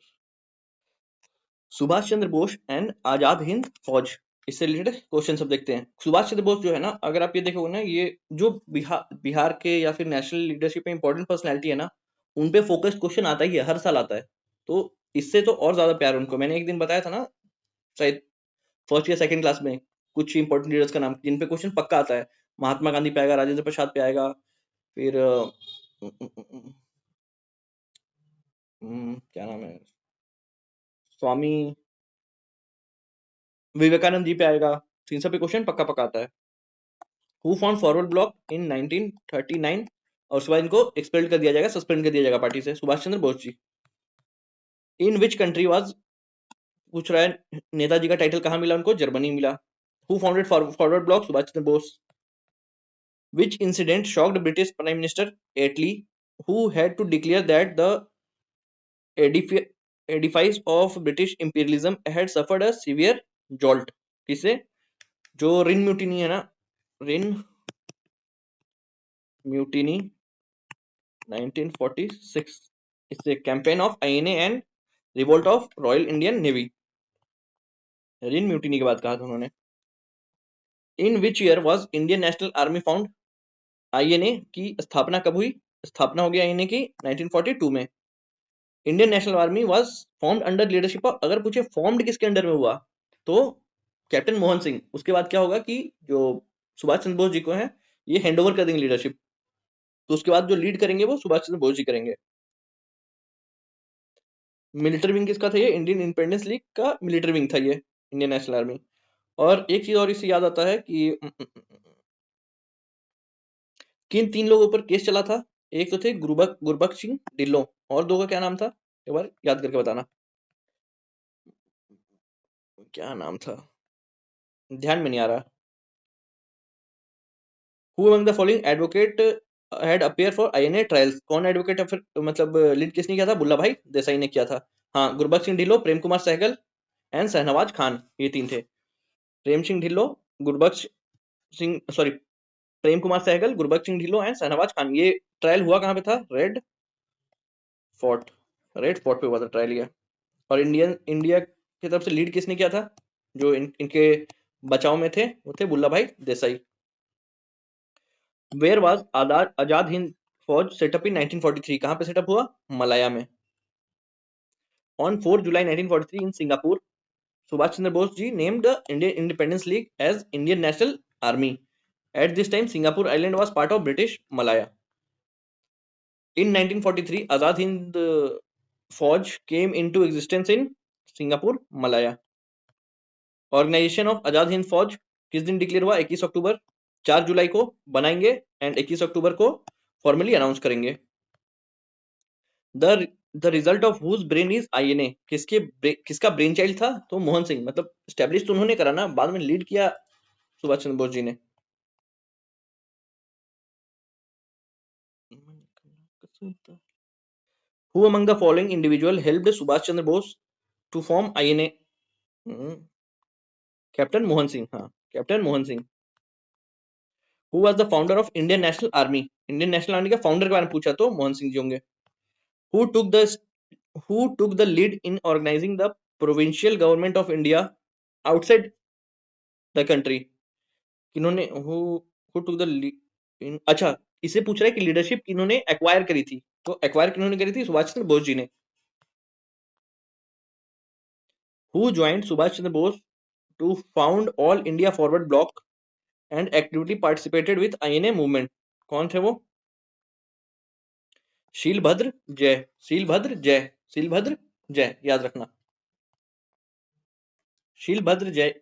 सुभाष चंद्र बोस एंड आजाद हिंद फौज, इससे रिलेटेड क्वेश्चन सब देखते हैं। सुभाष चंद्र बोस जो है ना, अगर आप ये देखोगे ना, ये जो बिहार के या फिर नेशनल लीडरशिप में इंपॉर्टेंट पर्सनैलिटी है ना, उन पे फोकस क्वेश्चन आता ही है, हर साल आता है, तो इससे तो और ज्यादा प्यार उनको। मैंने एक दिन बताया था ना, शायद फर्स्ट या सेकंड क्लास में, कुछ इंपॉर्टेंट लीडर्स का नाम जिन पे क्वेश्चन पक्का आता है। महात्मा गांधी पे आएगा, राजेंद्र प्रसाद पे आएगा, फिर क्या नाम है, स्वामी विवेकानंद जी पे आएगा, तो इन सब पे क्वेश्चन पक्का पक्का आता है। Who form forward block in 1939, और उसके बाद इनको एक्सपेल्ड कर दिया जाएगा, सस्पेंड कर दिया जाएगा पार्टी से, सुभाष चंद्र बोस जी। इन विच कंट्री वाज, पूछ रहा है नेताजी का टाइटल कहाँ मिला उनको, जर्मनी मिला। Who founded forward block, Subhash Chandra Bose. Which incident shocked British Prime Minister Attlee, who had to declare that the edifice of British imperialism had suffered a severe jolt? किसे, जो रिन म्यूटिनी है ना, रिन म्यूटिनी 1946, इससे campaign of INA and revolt of royal Indian navy, RIN mutiny की बात कहा था उन्होंने। In which year was Indian national army found, INA की स्थापना कब हुई, स्थापना हो गई आईएनए की 1942 में। Indian national army was formed under leadership of, अगर पूछे फॉर्म्ड किसके अंडर में हुआ तो कैप्टन मोहन सिंह। उसके बाद क्या होगा कि जो सुभाष चंद्र बोस जी को है ये हैंड ओवर कर देंगे लीडरशिप, तो उसके बाद जो लीड करेंगे वो सुभाष चंद्र बोस जी करेंगे। मिलिट्री विंग किसका था ये, इंडियन इंडिपेंडेंस लीग का मिलिट्री विंग था ये, इंडियन नेशनल आर्मी। और एक चीज और इससे याद आता है कि किन 3 लोगों पर केस चला था, एक तो थे गुरबख्श सिंह ढिल्लों, और दो का क्या नाम था, एक बार याद करके बताना, क्या नाम था, ध्यान में नहीं आ रहा। Who among the following advocate had appear for INA trials, कौन एडवोकेट मतलब लीड किसने किया था, बुल्ला भाई देसाई ने किया था। हाँ, गुरबख्श सिंह ढिल्लों, प्रेम कुमार सहगल एंड शहनवाज खान, ये 3 थे। Prem Singh Dhillon, Gurbaksh Singh, sorry, Prem Kumar Sehgal, Gurbaksh Singh Dhillon and Shahnawaz Khan. ये ट्रायल हुआ कहाँ पे था, फोर्ट रेड फोर्ट पे हुआ था ट्रायल ये। और इंडिया की तरफ से लीड किसने किया था, जो इनके बचाव में थे वो थे बुल्ला भाई देसाई। वेयर वाज आजाद हिंद फौज सेटअप इन 1943, कहां पे सेटअप हुआ, मलाया में। On 4 July 1943 in Singapore, Subhash Chandra Bose ji named the Indian independence league as Indian national army. At this time Singapore island was part of British Malaya. In 1943 Azad Hind Fauj came into existence in Singapore Malaya. Organisation of Azad Hind Fauj किस दिन declare हुआ, 21 अक्टूबर, 4 जुलाई को बनाएंगे and 21 अक्टूबर को formally announce करेंगे। The result of whose brain is INA, किसका brain child था, तो मोहन सिंह, मतलब स्टैब्लिश तो उन्होंने करा ना, बाद में लीड किया सुभाष चंद्र बोस जी ने। Who among the following individual helped Subhash Chandra Bose to form INA, captain Mohan Singh, हाँ captain Mohan Singh. Who was the founder of Indian national army, Indian national army के फाउंडर के बारे में पूछा तो मोहन सिंह जी होंगे। Who took the who took the lead in organizing the provincial government of India outside the country, किन्होंने who took the lead in, अच्छा इसे पूछ रहा है कि लीडरशिप किन्होंने एक्वायर करी थी, तो एक्वायर किन्होंने करी थी, सुभाष चंद्र बोस जी ने। who joined Subhash Chandra Bose to found all India forward block and actively participated with INA movement, कौन थे वो, शीलभद्र जय, शीलभद्र जय, शीलभद्र जय, याद रखना। शीलभद्र जय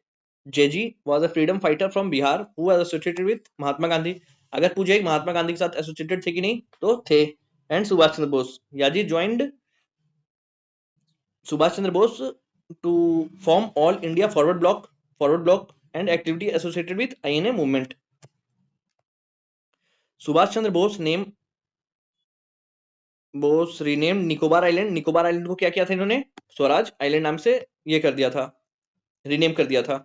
जयजी was a freedom fighter from Bihar who was associated with Mahatma Gandhi. अगर पूछे महात्मा गांधी के साथ एसोसिएटेड थे कि नहीं, तो थे। एंड सुभाष चंद्र बोस, याजी joined Subhash Chandra Bose to form all India forward bloc and activity associated with INA movement. Subhash Chandra Bose rename Nicobar island, Nicobar island को क्या किया था इन्होंने, स्वराज आइलैंड नाम से ये कर दिया था, रीनेम कर दिया था।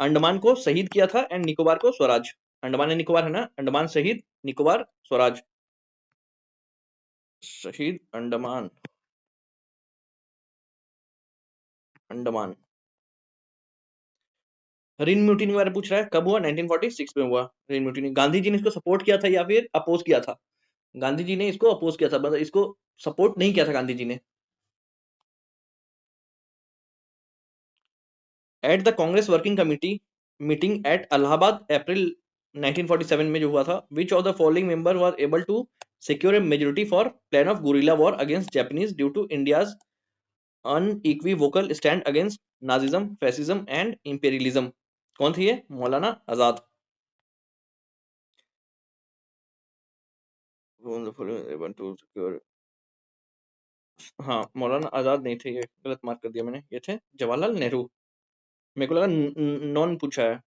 अंडमान को शहीद किया था एंड निकोबार को स्वराज, अंडमान एंड निकोबार है ना, अंडमान शहीद, निकोबार स्वराज। शहीद अंडमान, अंडमान। रिन म्यूटिनी के बारे में पूछ रहा है, कब हुआ, 1946 में हुआ रिन म्यूटिनी। गांधी जी ने इसको सपोर्ट किया था या फिर अपोज किया था, गांधी जी ने इसको अपोज किया था, मतलब इसको सपोर्ट नहीं किया था गांधी जी ने। At the Congress working committee meeting at Allahabad April 1947 में जो हुआ था, which of the following member was able to secure a majority for plan of guerrilla war against Japanese due to India's unequivocal stand against Nazism, fascism and imperialism, कौन थी ये, मौलाना आजाद। हाँ, मौलाना आजाद नहीं थे, ये गलत मार्क कर दिया मैंने, ये थे जवाहरलाल नेहरू। मेरे को लगा नॉन पूछा है।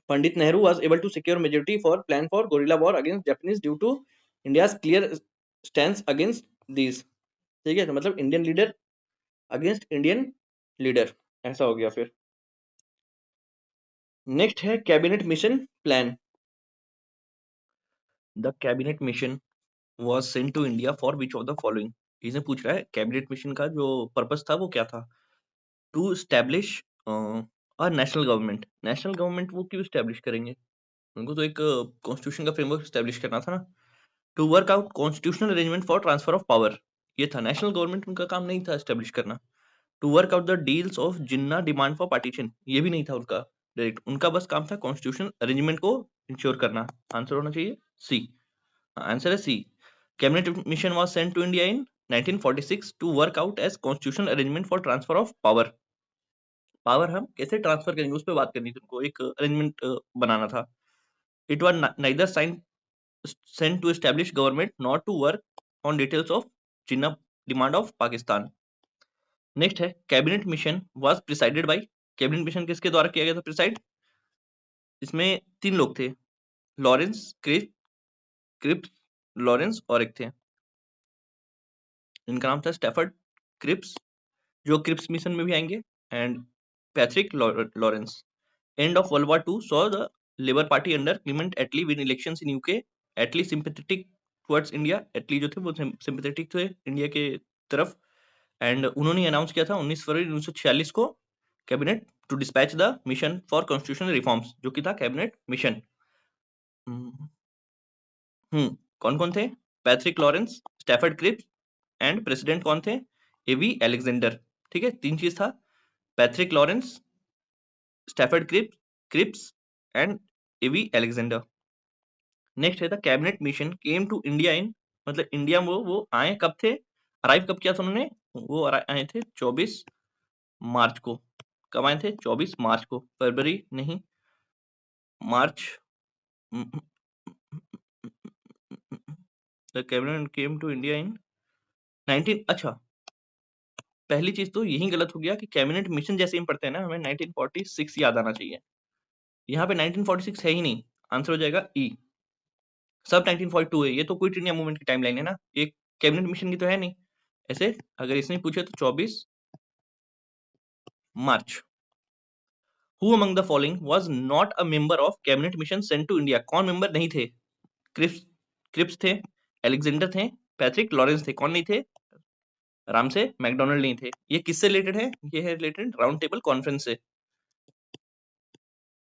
Pandit Nehru was able to secure majority for plan for guerrilla war against Japanese due to India's clear stance against these। ठीक है, तो मतलब Indian leader against Indian leader, ऐसा हो गया। फिर नेक्स्ट है cabinet mission plan. The cabinet mission was sent to India for which of the following. इसने पूछ रहा है कैबिनेट मिशन का जो पर्पस था वो क्या था। To establish a national government. National government वो क्यों स्टैब्लिश करेंगे, उनको तो एक कॉन्स्टिट्यूशन का फ्रेमवर्क स्टैब्लिश करना था ना। To work out constitutional arrangement for transfer of power, ये था। नेशनल गवर्नमेंट उनका काम नहीं था स्टैब्लिश करना। To work out the deals of Jinnah demand for partition, ये भी नहीं था उनका डायरेक्ट, उनका बस काम था कॉन्स्टिट्यूशनल अरेंजमेंट को इंश्योर करना। आंसर होना चाहिए सी। आंसर है C. Cabinet mission was sent to India in 1946 to work out as constitutional arrangement for transfer of power. Power हम कैसे ट्रांसफर करेंगे उस पर बात करनी थी उनको, एक अरेंजमेंट बनाना था। It was neither sign sent to establish government not to work on details of Jinnah demand of Pakistan। Next है cabinet mission was presided by. Cabinet mission किसके द्वारा किया गया था प्रिसाइड। इसमें 3 लोग थे, लॉरेंस क्रिप्स लॉरेंस और एक थे, इनका नाम था स्टैफर्ड क्रिप्स, जो क्रिप्स मिशन में भी आएंगे, and Patrick Lawrence. End of world war two saw the labour party under Clement Attlee win elections in UK. Attlee sympathetic towards India, Attlee जो थे वो सिंपैथेटिक थे इंडिया के तरफ, एंड उन्होंने अनाउंस किया था 19 फरवरी 1946 को cabinet to dispatch the mission for constitutional reforms, जो कि था कैबिनेट मिशन। कौन कौन थे, Patrick Lawrence, Stafford Cripps and president कौन थे, एवी अलेक्जेंडर। ठीक है, 3 चीज था, Patrick Lawrence, Stafford Cripps and A V Alexander. Next है the cabinet mission came to India in, मतलब इंडिया में वो आए कब थे, अराइव कब किया था उन्होंने, वो आए थे 24 मार्च को। कब आए थे, 24 मार्च को, फरवरी नहीं, मार्च। The cabinet came to India in 19, अच्छा पहली चीज तो यही गलत हो गया कि कैबिनेट मिशन जैसे ही हम पढ़ते हैं ना हमें 1946 याद आना चाहिए, यहाँ पे 1946 है ही नहीं, आंसर हो जाएगा ई। सब 1942 है, ये तो क्विट इंडिया मूवमेंट की टाइमलाइन है ना, ये कैबिनेट मिशन की तो है नहीं। ऐसे अगर इसने पूछे तो 24 मार्च। Who among the following was not a member of cabinet mission sent to India, कौन मेंबर नहीं थे, क्रिप्स क्रिप्स थे, अलेक्जेंडर थे, पैट्रिक लॉरेंस थे, कौन नहीं थे, राम से मैकडोनल्ड नहीं थे। ये किससे रिलेटेड है, ये है रिलेटेड राउंड टेबल कॉन्फ्रेंस से,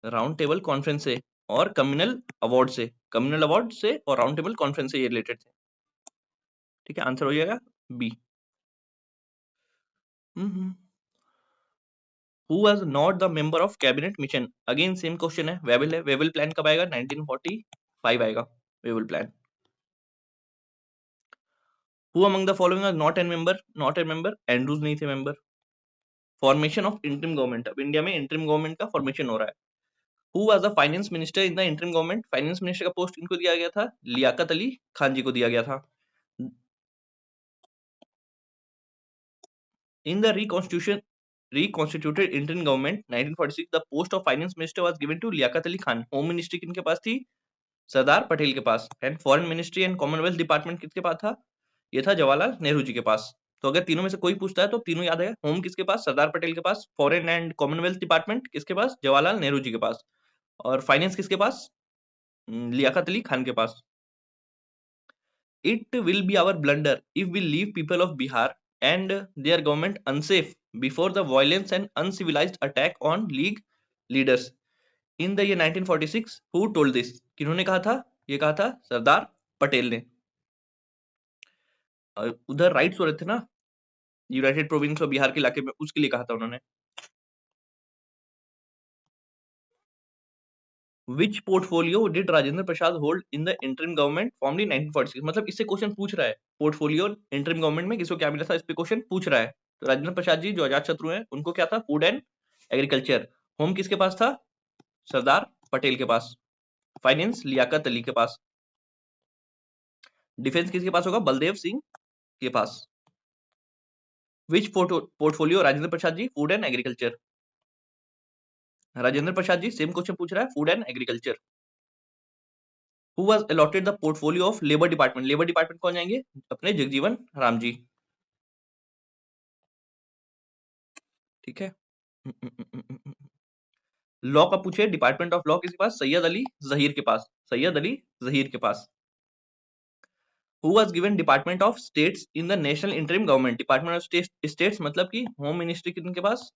राउंड टेबल कॉन्फ्रेंस से और कम्युनल अवार्ड से, कम्युनल अवार्ड से और राउंड टेबल कॉन्फ्रेंस से ये रिलेटेड थे। ठीक है, आंसर हो जाएगा B. Who was not the member of cabinet mission, again same question है, वेबल है, वेबल प्लान कब आएगा, 1945 आएगा Wavell plan. Who among the following are not an member, not an member, Andrews नहीं थे मेंबर। फॉर्मेशन ऑफ इंटरिम गवर्नमेंट, अब India में इंटरिम गवर्नमेंट का फॉर्मेशन हो रहा है। Who was the finance minister in the interim government, finance minister का पोस्ट इनको दिया गया था, लियाकत अली खान जी को दिया गया था। In the reconstituted interim government 1946 the post of finance minister was given to Liaquat Ali Khan. Home ministry किनके पास थी, सरदार पटेल के पास, and foreign ministry and Commonwealth department किसके पास था, ये था जवाहरलाल नेहरू जी के पास। तो अगर तीनों में से कोई पूछता है तो तीनों याद है, होम किसके पास, सरदार पटेल के पास, फॉरेन एंड कॉमनवेल्थ डिपार्टमेंट किसके पास, जवाहरलाल नेहरू जी के पास, और फाइनेंस किसके पास, लियाकत अली खान के पास। It will be our blunder if we leave people of Bihar and their government unsafe before the violence and uncivilized attack on League leaders in the year 1946। Who told this? किन्होंने कहा था, ये कहा था सरदार पटेल ने। उधर rights हो रहे थे ना यूनाइटेड प्रोविंस और बिहार के इलाके में, उसके लिए कहा था उन्होंने। Which portfolio did Rajendra Prasad hold in the interim government formed in 1946? मतलब इससे क्वेश्चन पूछ रहा है, पोर्टफोलियो इंटरिम गवर्नमेंट में किसको क्या मिला था, इस पे क्वेश्चन पूछ रहा है। तो राजेंद्र प्रसाद जी जो अजात शत्रु हैं उनको क्या था, फूड एंड एग्रीकल्चर। होम किसके पास था, सरदार पटेल के पास, फाइनेंस लियाकत अली के पास। डिफेंस किसके पास होगा? बलदेव सिंह के पास। Which portfolio? Rajendra Prasad ji, food and agriculture. Rajendra Prasad ji same question पूछ रहा है, food and agriculture. Who was allotted the portfolio of labour department? Labour department कौन जाएंगे? अपने जगजीवन राम जी। ठीक है। लॉ का पूछे, डिपार्टमेंट ऑफ लॉ किसके पास? सैयद अली जहीर के पास। सैयद अली जहीर के पास। Who was given department of states in the national interim government? Department of states मतलब कि होम मिनिस्ट्री किनके पास?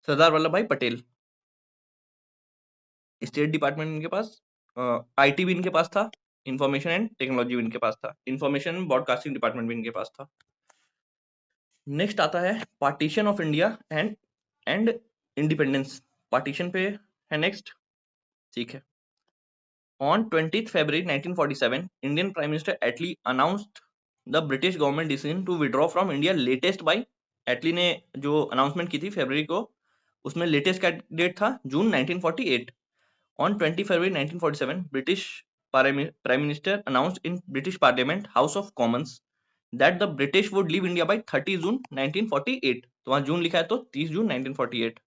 सरदार वल्लभ भाई पटेल। स्टेट डिपार्टमेंट इनके पास। आईटी भी इनके पास था। इंफॉर्मेशन एंड टेक्नोलॉजी भी इनके पास था। इंफॉर्मेशन ब्रॉडकास्टिंग डिपार्टमेंट भी इनके पास था। नेक्स्ट आता है partition of India and independence. Partition पे है नेक्स्ट। ठीक है। On 20th February 1947, Indian Prime Minister Attlee announced the British government decision to withdraw from India latest by। एटली ने जो अनाउंसमेंट की थी फरवरी को, उसमें लेटेस्ट क्या डेट था? जून 1948। On 20 February 1947, British Prime Minister announced in British Parliament, House of Commons, that the British would leave India by 30 June 1948। तो वहां जून लिखा है तो 30 जून 1948।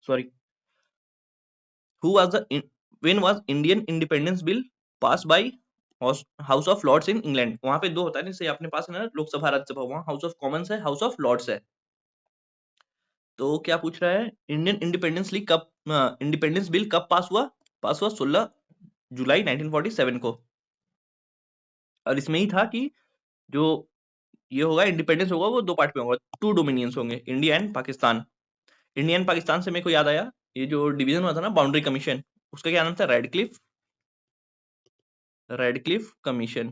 Sorry. Who was the when was Indian Independence Bill passed by House of Lords in England? वहां पे दो होता है, जैसे अपने पास है ना लोकसभा राज्यसभा, वहां हाउस ऑफ कॉमन्स है, हाउस ऑफ लॉर्ड्स है। तो क्या पूछ रहा है? इंडियन इंडिपेंडेंस लीग कब, इंडिपेंडेंस बिल कब पास हुआ? पास हुआ 16 जुलाई 1947 को। और इसमें ही था कि जो ये होगा इंडिपेंडेंस होगा वो दो पार्ट में होगा, टू डोमिनियंस होंगे, India and Pakistan. India and Pakistan से मेरे को याद आया, ये जो डिवीजन हुआ था ना बाउंड्री कमीशन, उसका क्या नाम था? Radcliffe commission.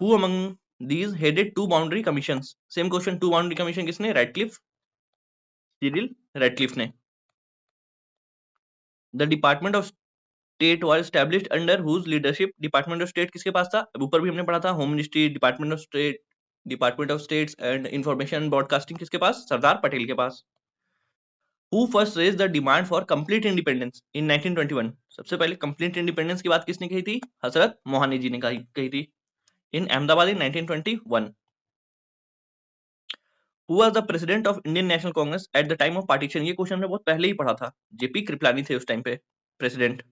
Who among these headed two boundary commissions? Same question, two boundary commission किसने? रेडक्लिफ, सिरिल रेडक्लिफ ने। The Department of State was established under whose leadership? Department of State किसके पास था? ऊपर भी हमने पढ़ा था, home ministry, department of states and information broadcasting किसके पास? सरदार पटेल के पास। Who first raised the demand for complete independence in 1921? सबसे पहले कंप्लीट इंडिपेंडेंस की बात किसने कही थी? हजरत मोहानी जी ने कही थी, इन अहमदाबाद इन 1921। Who was the president of Indian National Congress at the time of partition? ये क्वेश्चन हमने बहुत पहले ही पढ़ा था, जेपी कृपलानी थे उस टाइम पे प्रेसिडेंट।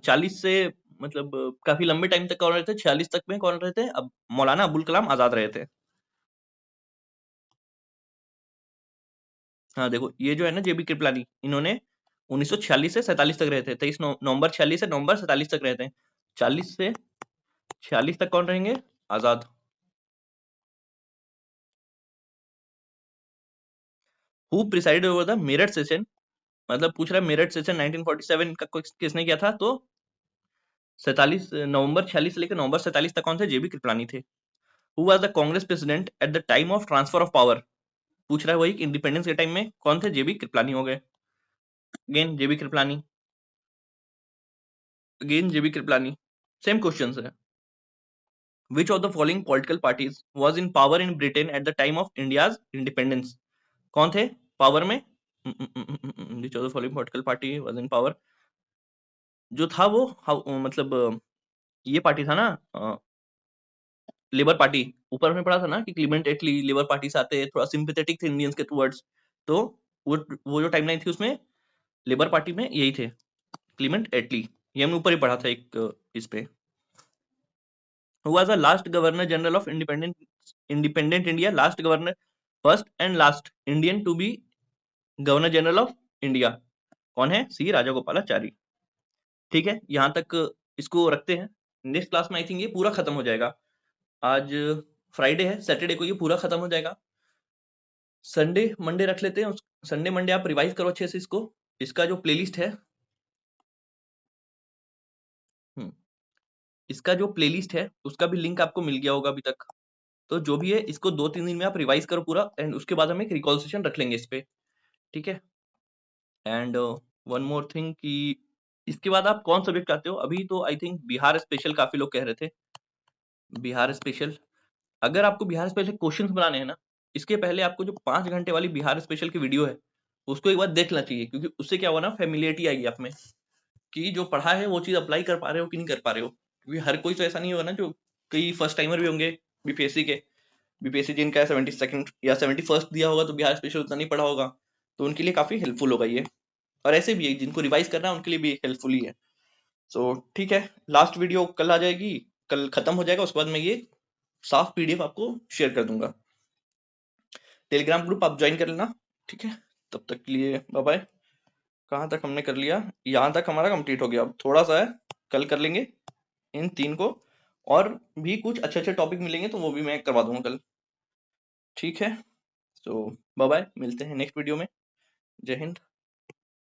40 से मतलब काफी लंबे टाइम तक कौन रहे थे? 46 तक में कौन रहे थे? अब मौलाना अबुल कलाम आजाद रहे थे। हाँ देखो, ये जो है ना जेबी कृपलानी, इन्होंने 1946 से 47 तक रहे थे। 23 नवंबर 46 से नवंबर 47 तक रहे थे। 40 से 46 तक कौन रहेंगे? Azad. Who presided over the Meerut session? मतलब पूछ रहा है मेरठ सेशन 1947 का किसने किया था? तो 47 नवंबर 46 से लेकर नवंबर 47 तक कौन थे? जेबी कृपलानी थे। Who was the Congress president at the time of transfer of power? पूछ रहा है वही इंडिपेंडेंस के टाइम में कौन थे? जेबी कृपलानी हो गए। अगेन जेबी कृपलानी, अगेन जेबी कृपलानी। सेम क्वेश्चन है। विच of the following political parties was in power in Britain at the time of India's independence? कौन थे पावर में? विच of the following political party was in power? जो था वो मतलब ये पार्टी था ना, लेबर पार्टी। ऊपर हमने पढ़ा था ना कि क्लीमेंट एटली लेबर पार्टी से आते, थोड़ा सिंपैथेटिक थे इंडियंस के टुवर्ड्स। तो वो जो टाइमलाइन थी उसमें लेबर पार्टी में यही थे, क्लीमेंट एटली। ये हमने ऊपर ही पढ़ा था एक इस पे। Who was the last governor general of independent India? Last governor, first and last Indian to be governor general of India कौन है? सी राजागोपालाचारी। ठीक है, यहाँ तक इसको रखते हैं। नेक्स्ट क्लास में आई थिंक ये पूरा खत्म हो जाएगा। आज फ्राइडे है, सैटरडे को ये पूरा खत्म हो जाएगा। संडे मंडे रख लेते हैं। संडे मंडे आप रिवाइज करो अच्छे से इसको। इसका जो प्लेलिस्ट है, इसका जो प्लेलिस्ट है उसका भी लिंक आपको मिल गया होगा अभी तक। तो जो भी है इसको 2-3 दिन में आप रिवाइज करो पूरा, एंड उसके बाद हम एक रिकॉल सेशन रख लेंगे इस पे। ठीक है। एंड वन मोर थिंग कि इसके बाद आप कौन सब्जेक्ट चाहते हो? अभी तो आई थिंक बिहार स्पेशल काफी लोग कह रहे थे, बिहार स्पेशल। अगर आपको बिहार स्पेशल क्वेश्चंस बनाने हैं ना, इसके पहले आपको जो 5 घंटे वाली बिहार स्पेशल की वीडियो है, उसको एक बार देख लेना चाहिए, क्योंकि उससे क्या हुआ ना, फ़ैमिलियरिटी आएगी आप में कि जो पढ़ा है वो चीज़ अप्लाई कर पा रहे हो कि नहीं कर पा रहे हो। क्योंकि हर कोई तो ऐसा नहीं होगा ना, जो कई फर्स्ट टाइमर भी होंगे बीपीएससी के। बीपीएससी जिनका 72nd या 71st दिया होगा, तो बिहार स्पेशल उतना नहीं पढ़ा होगा, तो उनके लिए काफ़ी हेल्पफुल होगा ये। और ऐसे भी है जिनको रिवाइज़ करना है उनके लिए भी हेल्पफुल ही है। सो ठीक है, लास्ट वीडियो कल आ जाएगी, कल खत्म हो जाएगा, उसके बाद मैं ये साफ पीडीएफ आपको शेयर कर दूंगा। टेलीग्राम ग्रुप आप ज्वाइन कर लेना, ठीक है। तब तक के लिए बाय बाय। कहाँ तक हमने कर लिया, यहाँ तक हमारा कंप्लीट हो गया, अब थोड़ा सा है, कल कर लेंगे इन 3 को, और भी कुछ अच्छे-अच्छे टॉपिक मिलेंगे तो वो भी मैं करवा दूँगा कल, ठीक है। सो बाय बाय, मिलते हैं नेक्स्ट वीडियो में। जय हिंद।